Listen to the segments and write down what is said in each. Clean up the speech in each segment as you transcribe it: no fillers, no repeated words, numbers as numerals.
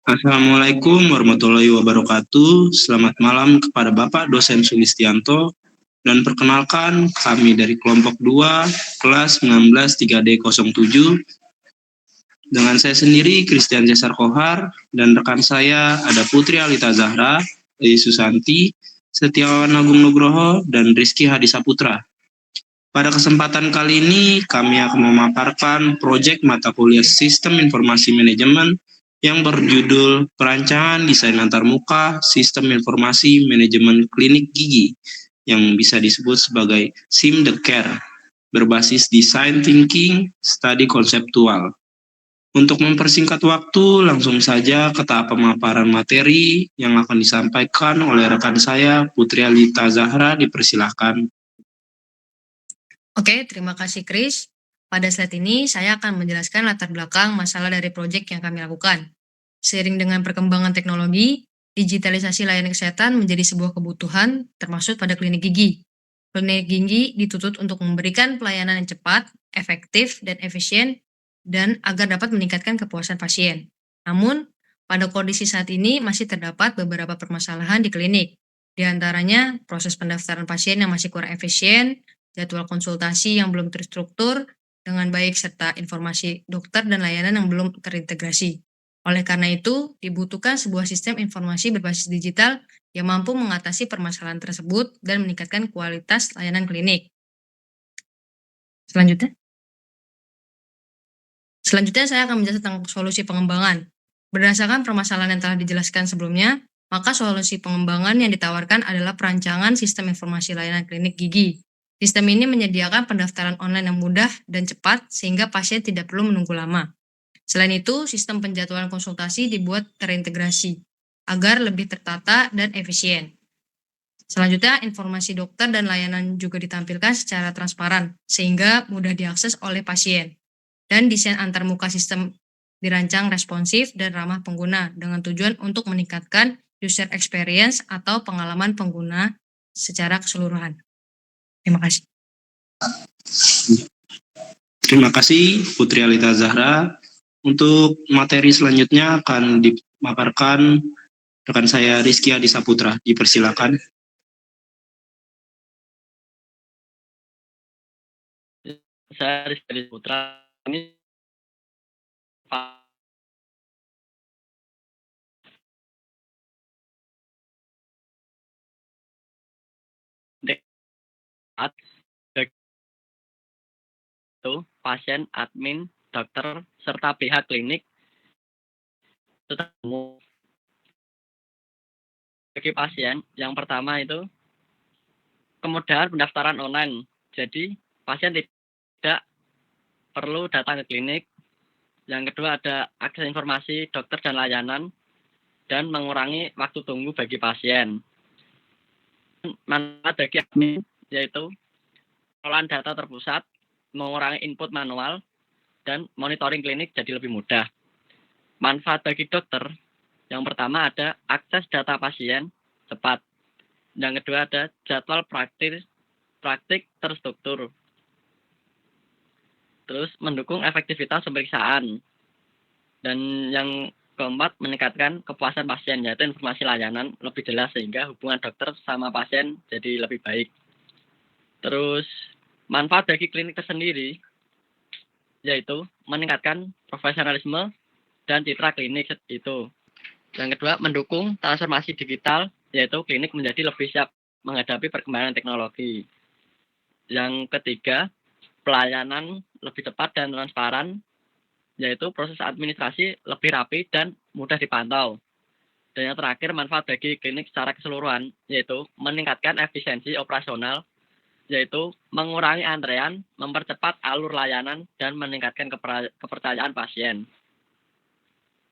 Assalamualaikum warahmatullahi wabarakatuh. Selamat malam kepada Bapak Dosen Sulistianto. Dan perkenalkan, kami dari kelompok 2, kelas 19 3D07. Dengan saya sendiri, Christian Cesar Kohar, dan rekan saya ada Putri Alita Zahra, Susanti, Setiawan Agung Nugroho, dan Rizky Hadisaputra. Pada kesempatan kali ini, kami akan memaparkan proyek mata kuliah Sistem Informasi Manajemen yang berjudul Perancangan Desain Antarmuka Sistem Informasi Manajemen Klinik Gigi, yang bisa disebut sebagai SIM the Care, berbasis Design Thinking Study Konseptual. Untuk mempersingkat waktu, langsung saja ke tahap pemaparan materi yang akan disampaikan oleh rekan saya, Putri Alita Zahra, dipersilahkan. Oke, terima kasih Chris. Pada slide ini saya akan menjelaskan latar belakang masalah dari proyek yang kami lakukan. Seiring dengan perkembangan teknologi, digitalisasi layanan kesehatan menjadi sebuah kebutuhan termasuk pada klinik gigi. Klinik gigi dituntut untuk memberikan pelayanan yang cepat, efektif, dan efisien dan agar dapat meningkatkan kepuasan pasien. Namun, pada kondisi saat ini masih terdapat beberapa permasalahan di klinik. Di antaranya, proses pendaftaran pasien yang masih kurang efisien, jadwal konsultasi yang belum terstruktur dengan baik, serta informasi dokter dan layanan yang belum terintegrasi. Oleh karena itu, dibutuhkan sebuah sistem informasi berbasis digital yang mampu mengatasi permasalahan tersebut dan meningkatkan kualitas layanan klinik. Selanjutnya saya akan menjelaskan tentang solusi pengembangan. Berdasarkan permasalahan yang telah dijelaskan sebelumnya, maka solusi pengembangan yang ditawarkan adalah perancangan sistem informasi layanan klinik gigi. Sistem ini menyediakan pendaftaran online yang mudah dan cepat sehingga pasien tidak perlu menunggu lama. Selain itu, sistem penjadwalan konsultasi dibuat terintegrasi agar lebih tertata dan efisien. Selanjutnya, informasi dokter dan layanan juga ditampilkan secara transparan sehingga mudah diakses oleh pasien. Dan desain antarmuka sistem dirancang responsif dan ramah pengguna dengan tujuan untuk meningkatkan user experience atau pengalaman pengguna secara keseluruhan. Terima kasih. Terima kasih Putri Alita Zahra. Untuk materi selanjutnya akan dipaparkan rekan saya Rizky Hadisaputra. Dipersilakan. Saya Rizky Hadisaputra. Ini itu pasien, admin, dokter, serta pihak klinik ketemu. Bagi pasien, yang pertama itu kemudahan pendaftaran online. Jadi pasien tidak perlu datang ke klinik. Yang kedua ada akses informasi dokter dan layanan dan mengurangi waktu tunggu bagi pasien. Manfaat bagi admin yaitu pengelolaan data terpusat, mengurangi input manual, dan monitoring klinik jadi lebih mudah. Manfaat bagi dokter, yang pertama ada akses data pasien cepat. Yang kedua ada jadwal praktik terstruktur. Terus mendukung efektivitas pemeriksaan. Dan yang keempat meningkatkan kepuasan pasien, yaitu informasi layanan lebih jelas sehingga hubungan dokter sama pasien jadi lebih baik. Terus manfaat bagi klinik tersendiri yaitu meningkatkan profesionalisme dan citra klinik itu. Yang kedua, mendukung transformasi digital, yaitu klinik menjadi lebih siap menghadapi perkembangan teknologi. Yang ketiga, pelayanan lebih cepat dan transparan, yaitu proses administrasi lebih rapi dan mudah dipantau. Dan yang terakhir, manfaat bagi klinik secara keseluruhan, yaitu meningkatkan efisiensi operasional, yaitu mengurangi antrean, mempercepat alur layanan, dan meningkatkan kepercayaan pasien.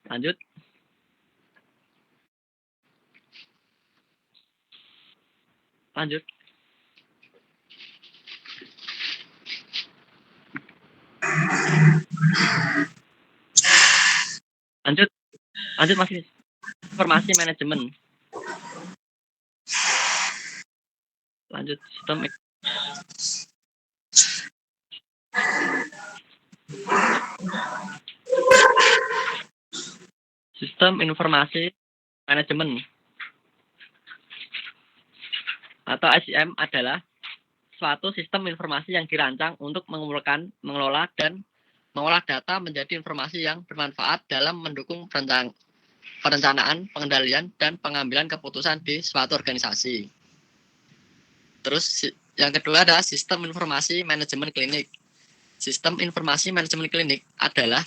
Lanjut. Lanjut masih informasi manajemen. Lanjut sistem. Sistem informasi manajemen atau SIM adalah suatu sistem informasi yang dirancang untuk mengumpulkan, mengelola, dan mengolah data menjadi informasi yang bermanfaat dalam mendukung perencanaan, pengendalian, dan pengambilan keputusan di suatu organisasi. Terus yang kedua adalah sistem informasi manajemen klinik. Sistem informasi manajemen klinik adalah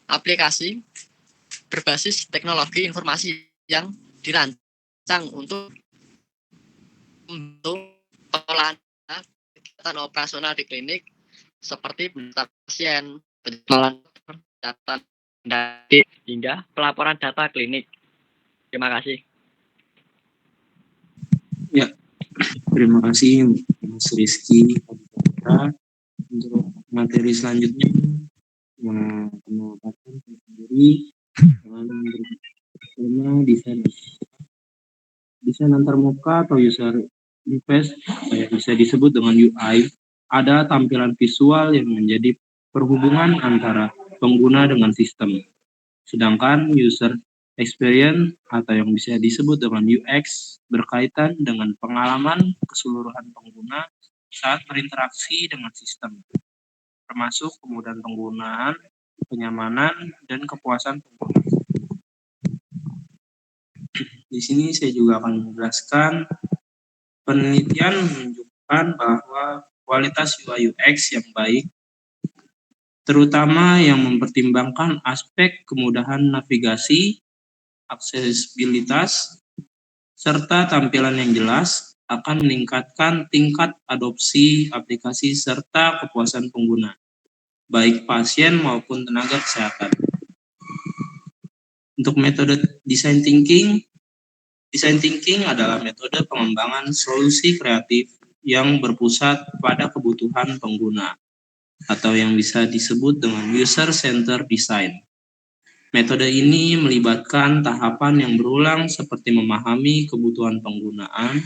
aplikasi berbasis teknologi informasi yang dirancang untuk pengolahan kegiatan operasional di klinik seperti pendaftaran pasien, penjualan data hingga pelaporan data klinik. Terima kasih. Ya, terima kasih Mas Rizky. Untuk materi selanjutnya mengenalkan sendiri dengan tema desain antarmuka atau user interface, bisa disebut dengan UI. Ada tampilan visual yang menjadi perhubungan antara pengguna dengan sistem. Sedangkan user experience atau yang bisa disebut dengan UX berkaitan dengan pengalaman keseluruhan pengguna saat berinteraksi dengan sistem, termasuk kemudahan penggunaan, kenyamanan, dan kepuasan pengguna. Di sini saya juga akan menjelaskan penelitian menunjukkan bahwa kualitas UI UX yang baik, terutama yang mempertimbangkan aspek kemudahan navigasi, aksesibilitas, serta tampilan yang jelas, akan meningkatkan tingkat adopsi aplikasi serta kepuasan pengguna, baik pasien maupun tenaga kesehatan. Untuk metode design thinking adalah metode pengembangan solusi kreatif yang berpusat pada kebutuhan pengguna, atau yang bisa disebut dengan user-centered design. Metode ini melibatkan tahapan yang berulang seperti memahami kebutuhan penggunaan,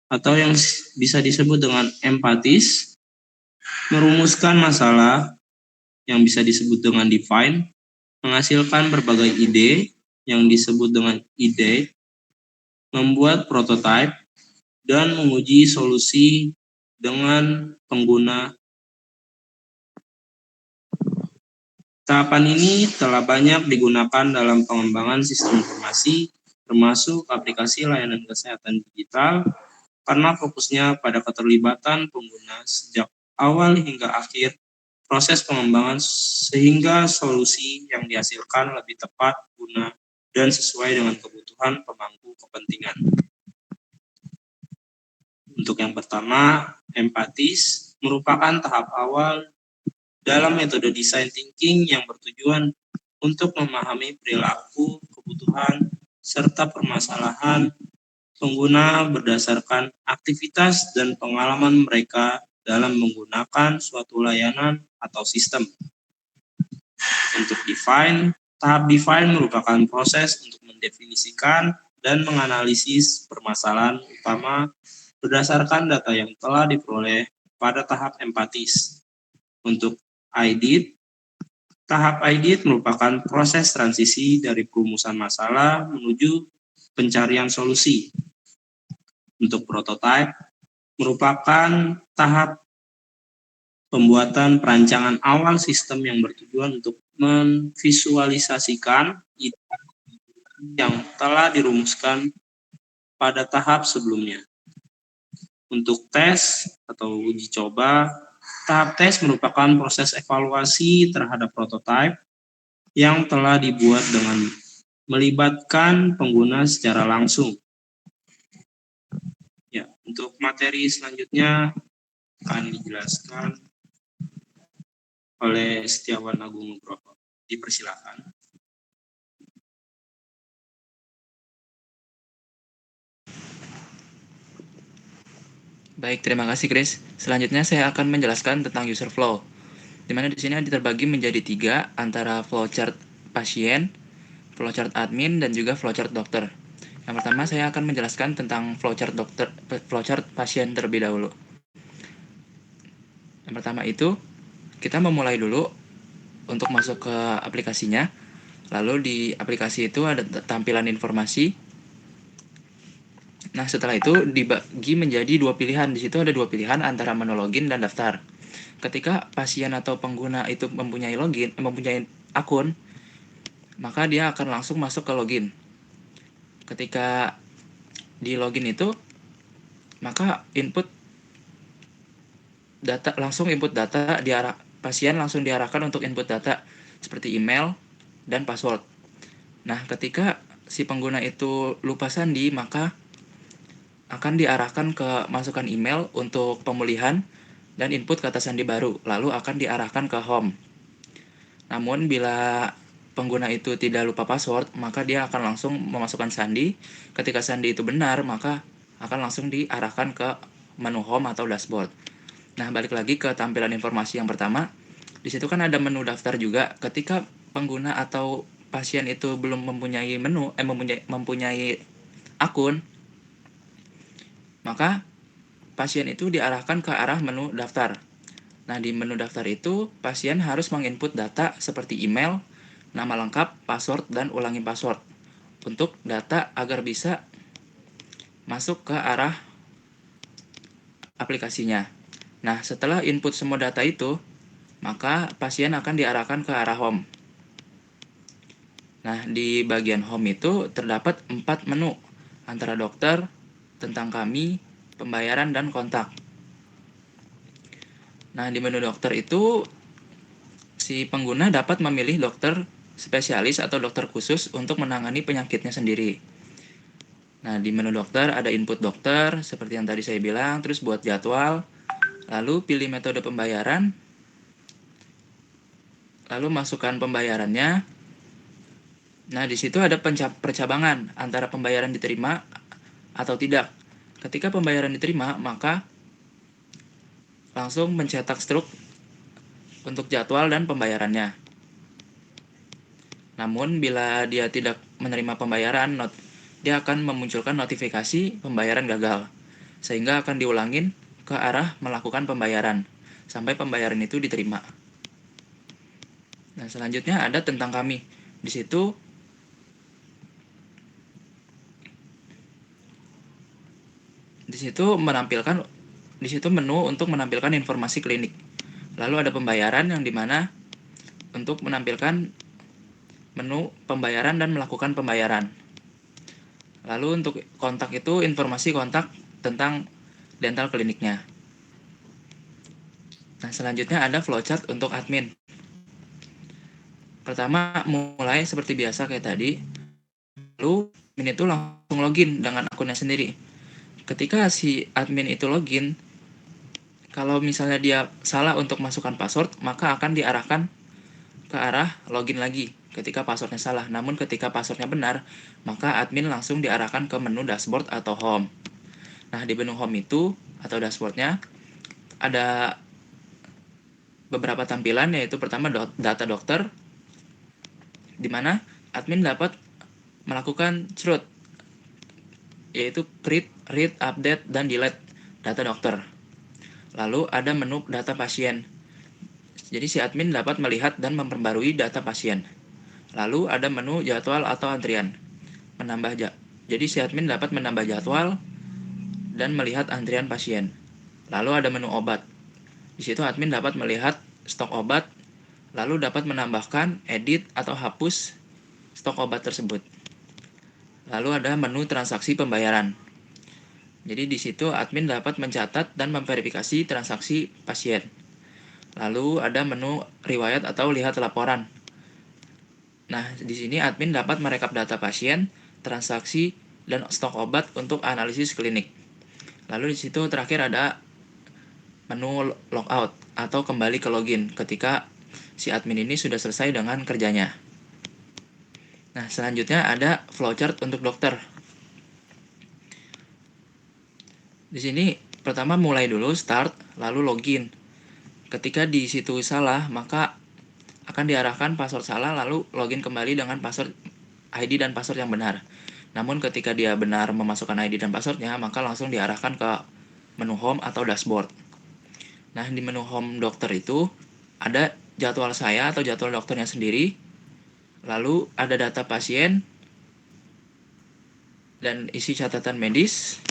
atau yang bisa disebut dengan empatis, merumuskan masalah yang bisa disebut dengan define, menghasilkan berbagai ide yang disebut dengan ide, membuat prototipe, dan menguji solusi dengan pengguna. Tahapan ini telah banyak digunakan dalam pengembangan sistem informasi, termasuk aplikasi layanan kesehatan digital, karena fokusnya pada keterlibatan pengguna sejak awal hingga akhir proses pengembangan sehingga solusi yang dihasilkan lebih tepat guna dan sesuai dengan kebutuhan pemangku kepentingan. Untuk yang pertama, empatis merupakan tahap awal dalam metode design thinking yang bertujuan untuk memahami perilaku, kebutuhan, serta permasalahan pengguna berdasarkan aktivitas dan pengalaman mereka dalam menggunakan suatu layanan atau sistem. Untuk define, tahap define merupakan proses untuk mendefinisikan dan menganalisis permasalahan utama berdasarkan data yang telah diperoleh pada tahap empatis. Untuk IDIT, tahap IDIT merupakan proses transisi dari perumusan masalah menuju pencarian solusi. Untuk prototype, merupakan tahap pembuatan perancangan awal sistem yang bertujuan untuk memvisualisasikan ide yang telah dirumuskan pada tahap sebelumnya. Untuk tes atau uji coba, tahap tes merupakan proses evaluasi terhadap prototipe yang telah dibuat dengan melibatkan pengguna secara langsung. Ya, untuk materi selanjutnya akan dijelaskan oleh Setiawan Agung Nugroho. Dipersilakan. Baik, terima kasih Chris. Selanjutnya saya akan menjelaskan tentang user flow. Di mana di sini terbagi menjadi 3 antara flowchart pasien, flowchart admin, dan juga flowchart dokter. Yang pertama saya akan menjelaskan tentang flowchart pasien terlebih dahulu. Yang pertama itu kita memulai dulu untuk masuk ke aplikasinya. Lalu di aplikasi itu ada tampilan informasi. Nah, setelah itu dibagi menjadi dua pilihan. Di situ ada dua pilihan antara menu login dan daftar. Ketika pasien atau pengguna itu mempunyai akun, maka dia akan langsung masuk ke login. Ketika di login itu, maka input data pasien langsung diarahkan untuk input data seperti email dan password. Nah, ketika si pengguna itu lupa sandi, maka akan diarahkan ke masukan email untuk pemulihan dan input kata sandi baru, lalu akan diarahkan ke home. Namun bila pengguna itu tidak lupa password, maka dia akan langsung memasukkan sandi. Ketika sandi itu benar, maka akan langsung diarahkan ke menu home atau dashboard. Nah, balik lagi ke tampilan informasi yang pertama. Di situ kan ada menu daftar juga. Ketika pengguna atau pasien itu belum mempunyai mempunyai akun, maka pasien itu diarahkan ke arah menu daftar. Nah, di menu daftar itu, pasien harus menginput data seperti email, nama lengkap, password, dan ulangi password untuk data agar bisa masuk ke arah aplikasinya. Nah, setelah input semua data itu, maka pasien akan diarahkan ke arah home. Nah, di bagian home itu terdapat 4 menu, antara dokter, tentang kami, pembayaran, dan kontak. Nah, di menu dokter itu, si pengguna dapat memilih dokter spesialis atau dokter khusus untuk menangani penyakitnya sendiri. Nah, di menu dokter ada input dokter, seperti yang tadi saya bilang, terus buat jadwal, lalu pilih metode pembayaran, lalu masukkan pembayarannya. Nah, di situ ada percabangan antara pembayaran diterima atau tidak. Ketika pembayaran diterima, maka langsung mencetak struk untuk jadwal dan pembayarannya. Namun, bila dia tidak menerima pembayaran, dia akan memunculkan notifikasi pembayaran gagal, sehingga akan diulangin ke arah melakukan pembayaran, sampai pembayaran itu diterima. Nah, selanjutnya ada tentang kami. Di situ menu untuk menampilkan informasi klinik. Lalu ada pembayaran yang dimana untuk menampilkan menu pembayaran dan melakukan pembayaran. Lalu untuk kontak itu informasi kontak tentang dental kliniknya. Nah, selanjutnya ada flowchart untuk admin. Pertama, mulai seperti biasa kayak tadi. Lalu admin itu langsung login dengan akunnya sendiri. Ketika si admin itu login, kalau misalnya dia salah untuk masukkan password, maka akan diarahkan ke arah login lagi ketika passwordnya salah. Namun ketika passwordnya benar, maka admin langsung diarahkan ke menu dashboard atau home. Nah, di menu home itu atau dashboardnya ada beberapa tampilan, yaitu pertama data dokter, di mana admin dapat melakukan CRUD, yaitu create, read, update, dan delete data dokter. Lalu ada menu data pasien. Jadi si admin dapat melihat dan memperbarui data pasien. Lalu ada menu jadwal atau antrian. Jadi si admin dapat menambah jadwal dan melihat antrian pasien. Lalu ada menu obat. Di situ admin dapat melihat stok obat, lalu dapat menambahkan, edit, atau hapus stok obat tersebut. Lalu ada menu transaksi pembayaran. Jadi di situ admin dapat mencatat dan memverifikasi transaksi pasien. Lalu ada menu riwayat atau lihat laporan. Nah, di sini admin dapat merekap data pasien, transaksi, dan stok obat untuk analisis klinik. Lalu di situ terakhir ada menu logout atau kembali ke login ketika si admin ini sudah selesai dengan kerjanya. Nah, selanjutnya ada flowchart untuk dokter. Di sini pertama mulai dulu start, lalu login. Ketika di situ salah, maka akan diarahkan password salah, lalu login kembali dengan password ID dan password yang benar. Namun ketika dia benar memasukkan ID dan passwordnya, maka langsung diarahkan ke menu home atau dashboard. Nah, di menu home dokter itu ada jadwal saya atau jadwal dokternya sendiri. Lalu ada data pasien dan isi catatan medis.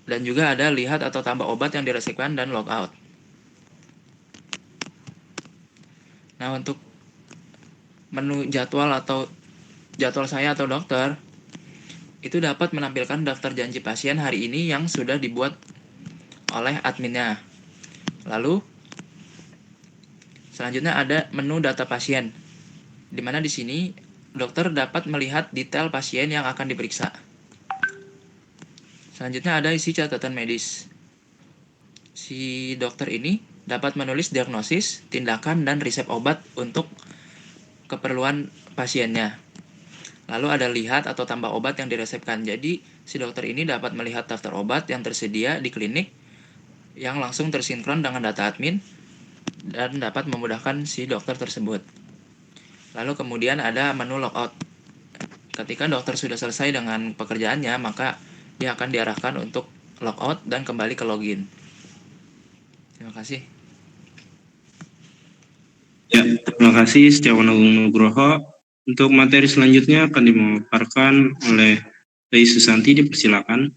Dan juga ada lihat atau tambah obat yang diresepkan dan logout. Nah, untuk menu jadwal saya atau dokter, itu dapat menampilkan daftar janji pasien hari ini yang sudah dibuat oleh adminnya. Lalu, selanjutnya ada menu data pasien, di mana di sini dokter dapat melihat detail pasien yang akan diperiksa. Selanjutnya ada isi catatan medis. Si dokter ini dapat menulis diagnosis, tindakan, dan resep obat untuk keperluan pasiennya. Lalu ada lihat atau tambah obat yang diresepkan. Jadi, si dokter ini dapat melihat daftar obat yang tersedia di klinik yang langsung tersinkron dengan data admin dan dapat memudahkan si dokter tersebut. Lalu kemudian ada menu logout. Ketika dokter sudah selesai dengan pekerjaannya, maka dia akan diarahkan untuk logout dan kembali ke login. Terima kasih. Ya, terima kasih Setiawan Agung Nugroho. Untuk materi selanjutnya akan dipaparkan oleh Dei Susanti, dipersilakan.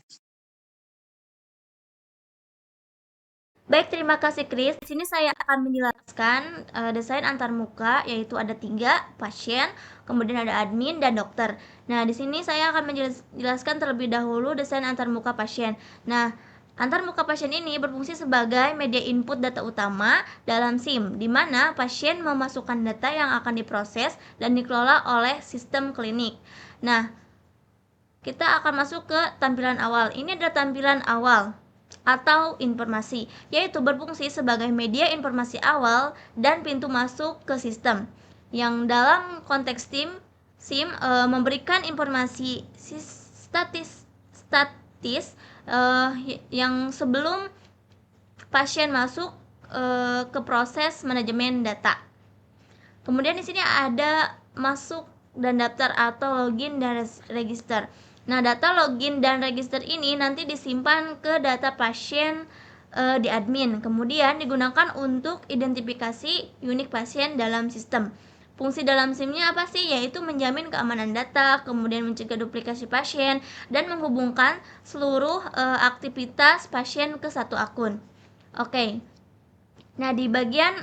Baik, terima kasih Chris. Di sini saya akan menjelaskan desain antarmuka, yaitu ada 3, pasien, kemudian ada admin dan dokter. Nah, di sini saya akan menjelaskan terlebih dahulu desain antarmuka pasien. Nah, antarmuka pasien ini berfungsi sebagai media input data utama dalam SIM, di mana pasien memasukkan data yang akan diproses dan dikelola oleh sistem klinik. Nah, kita akan masuk ke tampilan awal. Ini adalah tampilan awal atau informasi, yaitu berfungsi sebagai media informasi awal dan pintu masuk ke sistem, yang dalam konteks SIM memberikan informasi statis yang sebelum pasien masuk ke proses manajemen data. Kemudian di sini ada masuk dan daftar atau login dan register. Nah, data login dan register ini nanti disimpan ke data pasien di admin, kemudian digunakan untuk identifikasi unik pasien dalam sistem. Fungsi dalam SIM-nya apa sih? Yaitu menjamin keamanan data, kemudian mencegah duplikasi pasien, dan menghubungkan seluruh aktivitas pasien ke satu akun. Oke. Nah, di bagian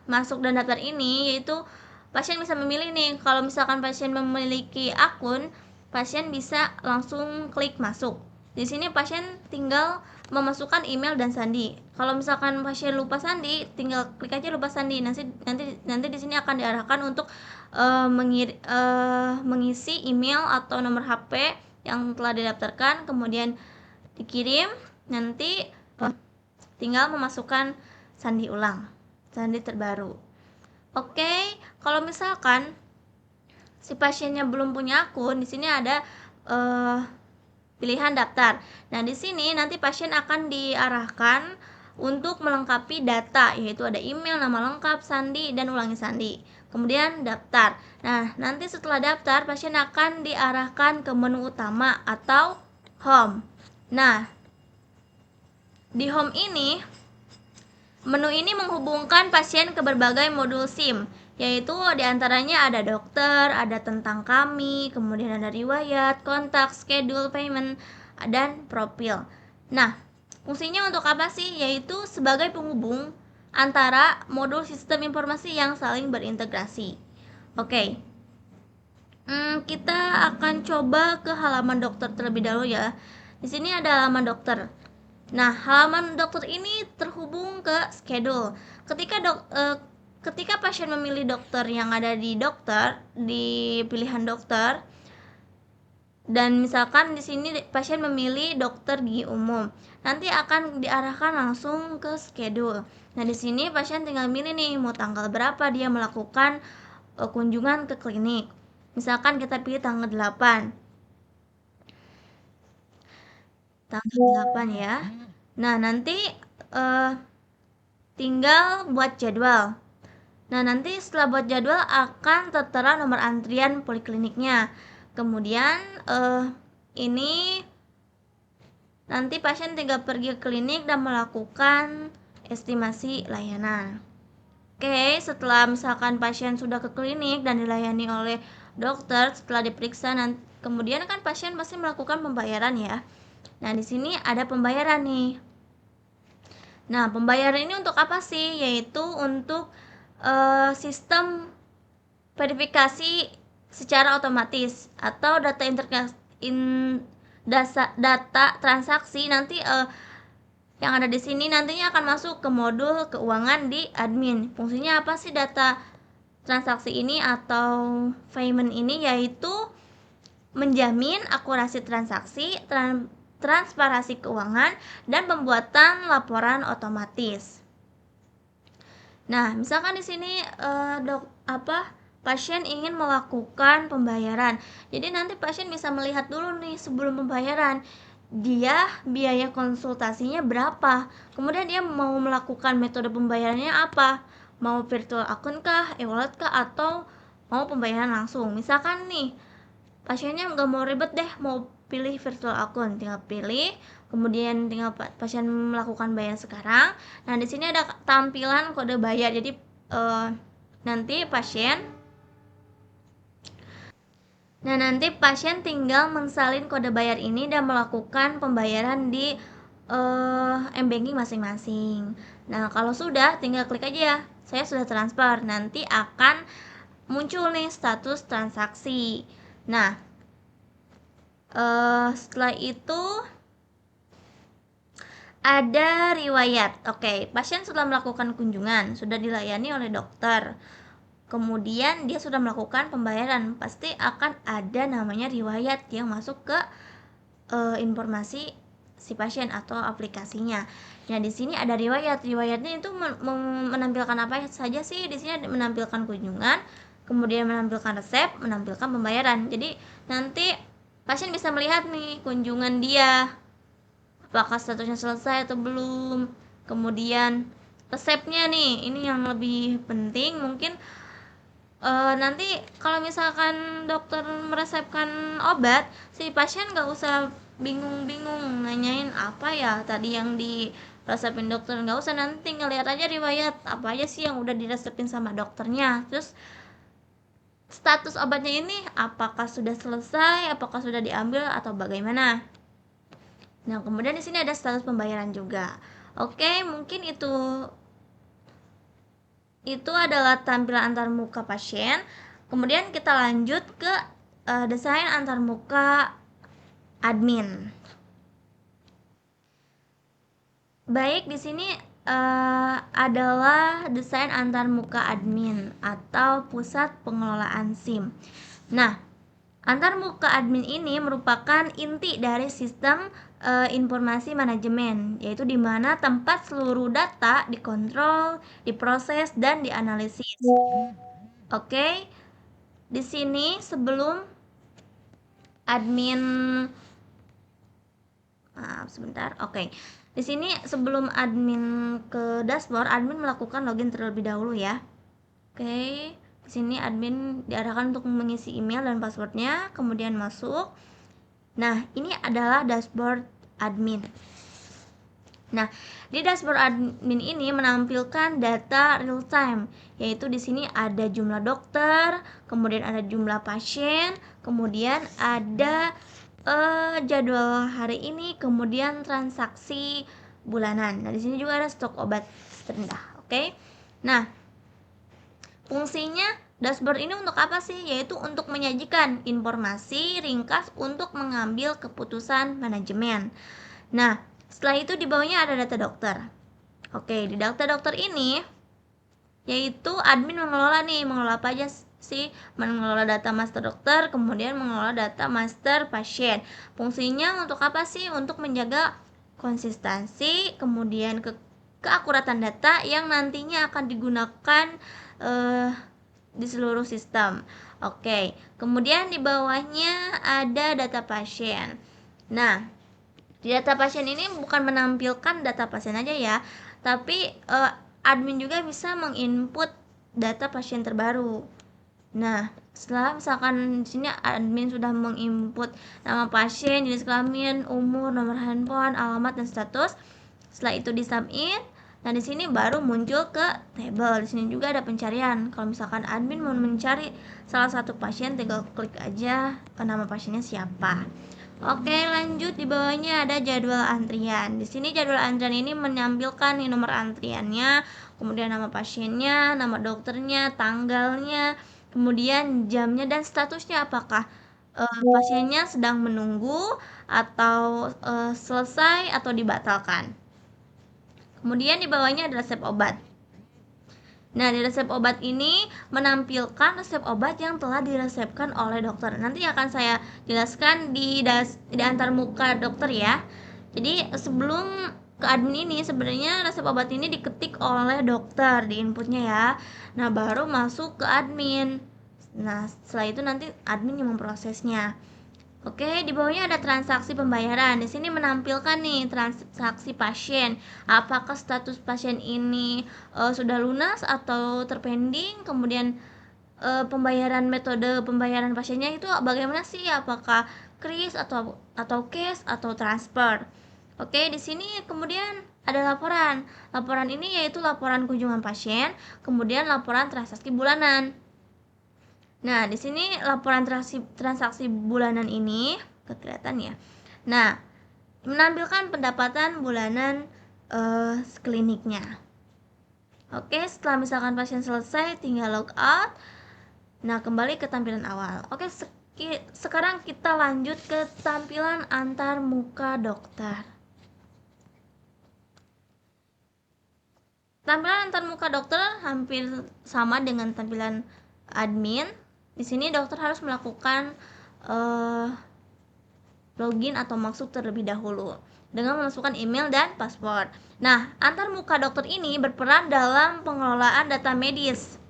masuk dan daftar ini, yaitu pasien bisa memilih nih, kalau misalkan pasien memiliki akun, pasien bisa langsung klik masuk. Di sini pasien tinggal memasukkan email dan sandi. Kalau misalkan pasien lupa sandi, tinggal klik aja lupa sandi. Nanti di sini akan diarahkan untuk mengisi email atau nomor HP yang telah didaftarkan, kemudian dikirim. Nanti tinggal memasukkan sandi ulang, sandi terbaru. Oke, kalau misalkan si pasiennya belum punya akun, di sini ada pilihan daftar. Nah, di sini nanti pasien akan diarahkan untuk melengkapi data, yaitu ada email, nama lengkap, sandi, dan ulangi sandi. Kemudian daftar. Nah, nanti setelah daftar, pasien akan diarahkan ke menu utama atau home. Nah, di home ini, menu ini menghubungkan pasien ke berbagai modul SIM, yaitu diantaranya ada dokter, ada tentang kami, kemudian ada riwayat, kontak, schedule, payment, dan profil. Nah, fungsinya untuk apa sih? Yaitu sebagai penghubung antara modul sistem informasi yang saling berintegrasi. Oke. Kita akan coba ke halaman dokter terlebih dahulu ya. Di sini ada halaman dokter. Nah, halaman dokter ini terhubung ke schedule. Ketika pasien memilih dokter yang ada di pilihan dokter, dan misalkan di sini pasien memilih dokter gigi umum, nanti akan diarahkan langsung ke schedule. Nah, di sini pasien tinggal milih nih mau tanggal berapa dia melakukan kunjungan ke klinik. Misalkan kita pilih tanggal 8. Tanggal 8 ya. Nah, nanti tinggal buat jadwal. Nah, nanti setelah buat jadwal akan tertera nomor antrian polikliniknya. Kemudian ini nanti pasien tinggal pergi ke klinik dan melakukan estimasi layanan. Oke, setelah misalkan pasien sudah ke klinik dan dilayani oleh dokter, setelah diperiksa kemudian kan pasien pasti melakukan pembayaran ya. Nah, di sini ada pembayaran nih. Nah, pembayaran ini untuk apa sih? Yaitu untuk sistem verifikasi secara otomatis atau data transaksi nanti yang ada di sini nantinya akan masuk ke modul keuangan di admin. Fungsinya apa sih data transaksi ini atau payment ini? Yaitu menjamin akurasi transaksi, transparansi keuangan, dan pembuatan laporan otomatis. Nah, misalkan di sini pasien ingin melakukan pembayaran. Jadi nanti pasien bisa melihat dulu nih sebelum pembayaran dia biaya konsultasinya berapa. Kemudian dia mau melakukan metode pembayarannya apa? Mau virtual account kah, e-wallet kah, atau mau pembayaran langsung. Misalkan nih pasiennya nggak mau ribet deh, mau pilih virtual account, tinggal pilih, kemudian tinggal pasien melakukan bayar sekarang. Nah, di sini ada tampilan kode bayar. Jadi nanti pasien tinggal mensalin kode bayar ini dan melakukan pembayaran di m-banking masing-masing. Nah, kalau sudah tinggal klik aja ya, saya sudah transfer. Nanti akan muncul nih status transaksi. Nah, setelah itu ada riwayat. Oke, pasien sudah melakukan kunjungan, sudah dilayani oleh dokter. Kemudian dia sudah melakukan pembayaran, pasti akan ada namanya riwayat yang masuk ke informasi si pasien atau aplikasinya. Nah, di sini ada riwayat. Riwayatnya itu menampilkan apa saja sih? Di sini menampilkan kunjungan, kemudian menampilkan resep, menampilkan pembayaran. Jadi nanti pasien bisa melihat nih kunjungan dia, apakah statusnya selesai atau belum. Kemudian resepnya nih, ini yang lebih penting mungkin. Nanti kalau misalkan dokter meresepkan obat, si pasien nggak usah bingung-bingung nanyain apa ya tadi yang diresepin dokter, nggak usah, nanti tinggal lihat aja riwayat apa aja sih yang udah diresepin sama dokternya. Terus status obatnya ini apakah sudah selesai, apakah sudah diambil atau bagaimana. Nah, kemudian di sini ada status pembayaran juga. Oke, mungkin itu adalah tampilan antarmuka pasien. Kemudian kita lanjut ke desain antarmuka admin. Baik, di sini adalah desain antarmuka admin atau pusat pengelolaan SIM. Nah, antarmuka admin ini merupakan inti dari sistem informasi manajemen, yaitu di mana tempat seluruh data dikontrol, diproses, dan dianalisis. Oke, di sini sebelum admin, sebentar. Oke, di sini sebelum admin ke dashboard, admin melakukan login terlebih dahulu ya. Oke. Di sini admin diarahkan untuk mengisi email dan passwordnya, kemudian masuk. Nah, ini adalah dashboard admin. Nah, di dashboard admin ini menampilkan data real time, yaitu di sini ada jumlah dokter, kemudian ada jumlah pasien, kemudian ada jadwal hari ini, kemudian transaksi bulanan. Nah, di sini juga ada stok obat terendah. Oke. Nah, fungsinya dashboard ini untuk apa sih? Yaitu untuk menyajikan informasi ringkas untuk mengambil keputusan manajemen. Nah, setelah itu di bawahnya ada data dokter. Oke, di data dokter ini yaitu admin mengelola apa aja sih? Mengelola data master dokter, kemudian mengelola data master pasien. Fungsinya untuk apa sih? Untuk menjaga konsistensi, kemudian keakuratan data yang nantinya akan digunakan di seluruh sistem. Oke, kemudian di bawahnya ada data pasien. Nah, di data pasien ini bukan menampilkan data pasien aja ya, tapi admin juga bisa menginput data pasien terbaru. Nah, setelah misalkan di sini admin sudah menginput nama pasien, jenis kelamin, umur, nomor handphone, alamat, dan status. Setelah itu di submit. Nah, di sini baru muncul ke table. Di sini juga ada pencarian. Kalau misalkan admin mau mencari salah satu pasien, tinggal klik aja nama pasiennya siapa. Oke, lanjut. Di bawahnya ada jadwal antrian. Di sini jadwal antrian ini menampilkan nih nomor antriannya, kemudian nama pasiennya, nama dokternya, tanggalnya, kemudian jamnya dan statusnya, apakah pasiennya sedang menunggu atau selesai atau dibatalkan. Kemudian di bawahnya ada resep obat. Nah, di resep obat ini menampilkan resep obat yang telah diresepkan oleh dokter. Nanti akan saya jelaskan di antarmuka dokter ya. Jadi sebelum ke admin ini sebenarnya resep obat ini diketik oleh dokter di inputnya ya. Nah, baru masuk ke admin. Nah, setelah itu nanti admin yang memprosesnya. Oke, di bawahnya ada transaksi pembayaran. Di sini menampilkan nih transaksi pasien. Apakah status pasien ini sudah lunas atau terpending? Kemudian metode pembayaran pasiennya itu bagaimana sih? Apakah kris atau cash atau transfer? Oke, di sini kemudian ada laporan. Laporan ini yaitu laporan kunjungan pasien, kemudian laporan transaksi bulanan. Nah, di sini laporan transaksi bulanan ini kelihatan ya. Nah, menampilkan pendapatan bulanan kliniknya. Oke, setelah misalkan pasien selesai, tinggal log out. Nah, kembali ke tampilan awal. Oke, sekarang kita lanjut ke tampilan antar muka dokter. Tampilan antar muka dokter hampir sama dengan tampilan admin. Di sini dokter harus melakukan login atau masuk terlebih dahulu dengan memasukkan email dan password. Nah, antar muka dokter ini berperan dalam pengelolaan data medis.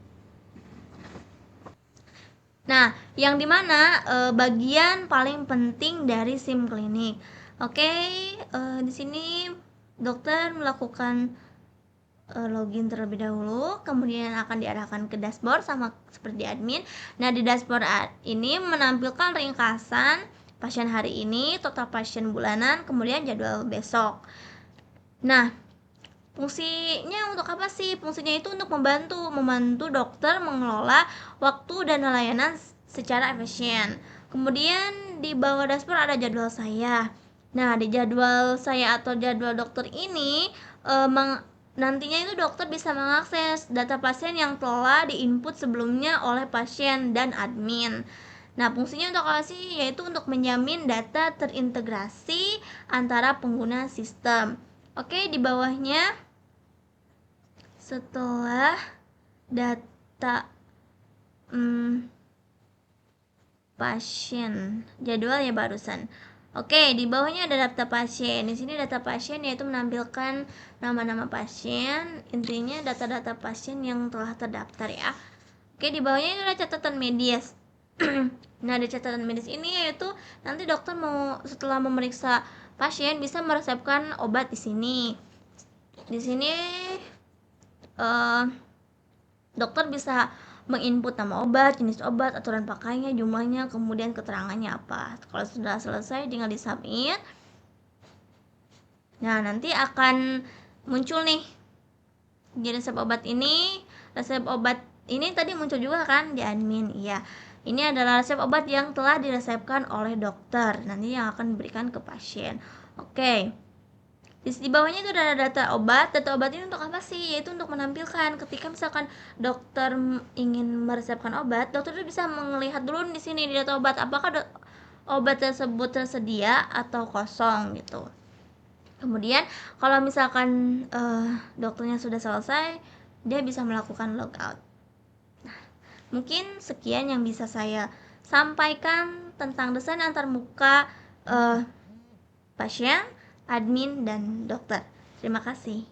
Nah, yang dimana bagian paling penting dari SIM klinik. Oke, di sini dokter melakukan login terlebih dahulu, kemudian akan diarahkan ke dashboard sama seperti admin. Nah, di dashboard ini menampilkan ringkasan pasien hari ini, total pasien bulanan, kemudian jadwal besok. Nah, fungsinya untuk apa sih? Fungsinya itu untuk membantu dokter mengelola waktu dan layanan secara efisien. Kemudian di bawah dashboard ada jadwal saya. Nah, di jadwal saya atau jadwal dokter ini nantinya itu dokter bisa mengakses data pasien yang telah diinput sebelumnya oleh pasien dan admin. Nah, fungsinya untuk apa sih? Yaitu untuk menjamin data terintegrasi antara pengguna sistem. Oke, di bawahnya setelah data pasien, jadwal ya barusan. Oke, di bawahnya ada daftar pasien. Di sini data pasien yaitu menampilkan nama-nama pasien, intinya data-data pasien yang telah terdaftar ya. Oke, di bawahnya ini ada catatan medis. Nah, di catatan medis ini yaitu nanti dokter mau setelah memeriksa pasien bisa meresepkan obat di sini. Di sini dokter bisa menginput nama obat, jenis obat, aturan pakainya, jumlahnya, kemudian keterangannya apa. Kalau sudah selesai tinggal di-submit. Nah, nanti akan muncul nih di resep obat ini. Resep obat ini tadi muncul juga kan di admin. Iya. Ini adalah resep obat yang telah diresepkan oleh dokter. Nanti yang akan diberikan ke pasien. Oke. Di bawahnya itu ada data obat. Data obat ini untuk apa sih? Yaitu untuk menampilkan ketika misalkan dokter ingin meresepkan obat, dokter itu bisa melihat dulu di sini di data obat apakah obat tersebut tersedia atau kosong gitu. Kemudian kalau misalkan dokternya sudah selesai, dia bisa melakukan logout. Nah, mungkin sekian yang bisa saya sampaikan tentang desain antarmuka pasien, admin, dan dokter. Terima kasih.